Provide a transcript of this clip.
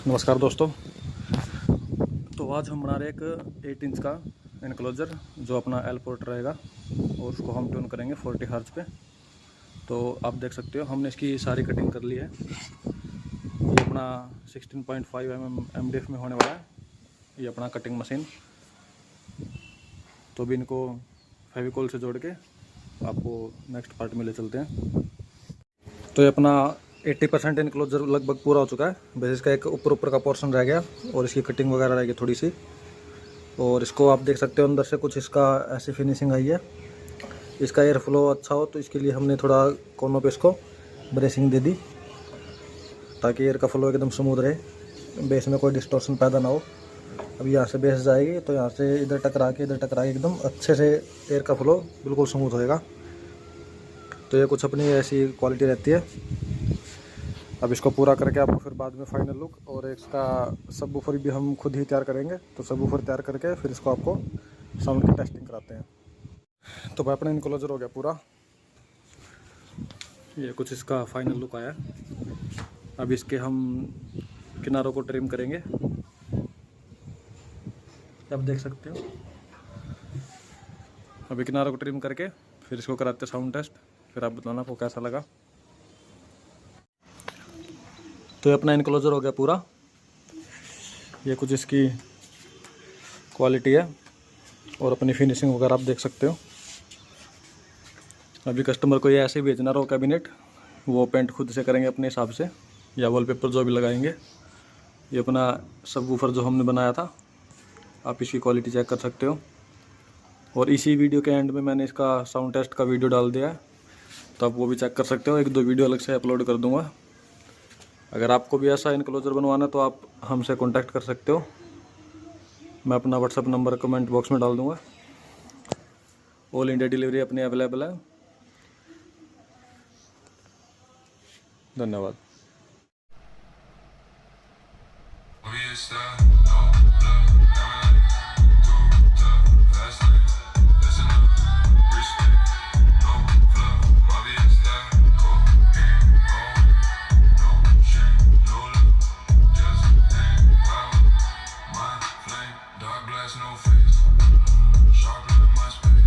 नमस्कार दोस्तों। तो आज हम बना रहे एक 8 इंच का इनक्लोजर जो अपना एल पोर्ट रहेगा और उसको हम ट्यून करेंगे 40 हर्ट्ज पे। तो आप देख सकते हो हमने इसकी सारी कटिंग कर ली है। ये अपना 16.5 mm MDF में होने वाला है ये अपना कटिंग मशीन। तो भी इनको फेविकोल से जोड़ के आपको नेक्स्ट पार्ट में ले चलते हैं। तो ये अपना 80% इनक्लोजर लगभग पूरा हो चुका है। बस इसका एक ऊपर का पोर्शन रह गया और इसकी कटिंग वगैरह रह गई थोड़ी सी। और इसको आप देख सकते हो अंदर से कुछ इसका ऐसी फिनिशिंग आई है। इसका एयर फ्लो अच्छा हो तो इसके लिए हमने थोड़ा कोनों पे इसको ब्रेसिंग दे दी ताकि एयर का फ्लो एकदम स्मूथ रहे, बेस में कोई डिस्टॉर्शन पैदा ना हो। अब यहाँ से बेस जाएगी तो यहाँ से इधर टकरा के एकदम अच्छे से एयर का फ्लो बिल्कुल स्मूथ होएगा। तो ये कुछ अपनी ऐसी क्वालिटी रहती है। अब इसको पूरा करके आपको फिर बाद में फाइनल लुक और इसका सब वूफर भी हम खुद ही तैयार करेंगे। तो सब वूफर तैयार करके फिर इसको आपको साउंड की टेस्टिंग कराते हैं। तो भाई अपना इनक्लोजर हो गया पूरा। ये कुछ इसका फाइनल लुक आया। अब इसके हम किनारों को ट्रिम करेंगे, आप देख सकते हो। अभी किनारों को ट्रिम करके फिर इसको कराते हैं साउंड टेस्ट। फिर आप बताना आपको कैसा लगा। तो ये अपना इनक्लोजर हो गया पूरा। ये कुछ इसकी क्वालिटी है और अपनी फिनिशिंग वगैरह आप देख सकते हो। अभी कस्टमर को ये ऐसे भेजना रहो कैबिनेट, वो पेंट खुद से करेंगे अपने हिसाब से या वॉलपेपर जो भी लगाएंगे। ये अपना सब वूफर जो हमने बनाया था, आप इसकी क्वालिटी चेक कर सकते हो। और इसी वीडियो के एंड में मैंने इसका साउंड टेस्ट का वीडियो डाल दिया है, तो आप वो भी चेक कर सकते हो। 1-2 वीडियो अलग से अपलोड कर दूंगा। अगर आपको भी ऐसा इनक्लोजर बनवाना तो आप हमसे कांटेक्ट कर सकते हो। मैं अपना व्हाट्सअप नंबर कमेंट बॉक्स में डाल दूंगा। ऑल इंडिया डिलीवरी अपनी अवेलेबल है। धन्यवाद। No face, sharper than my space.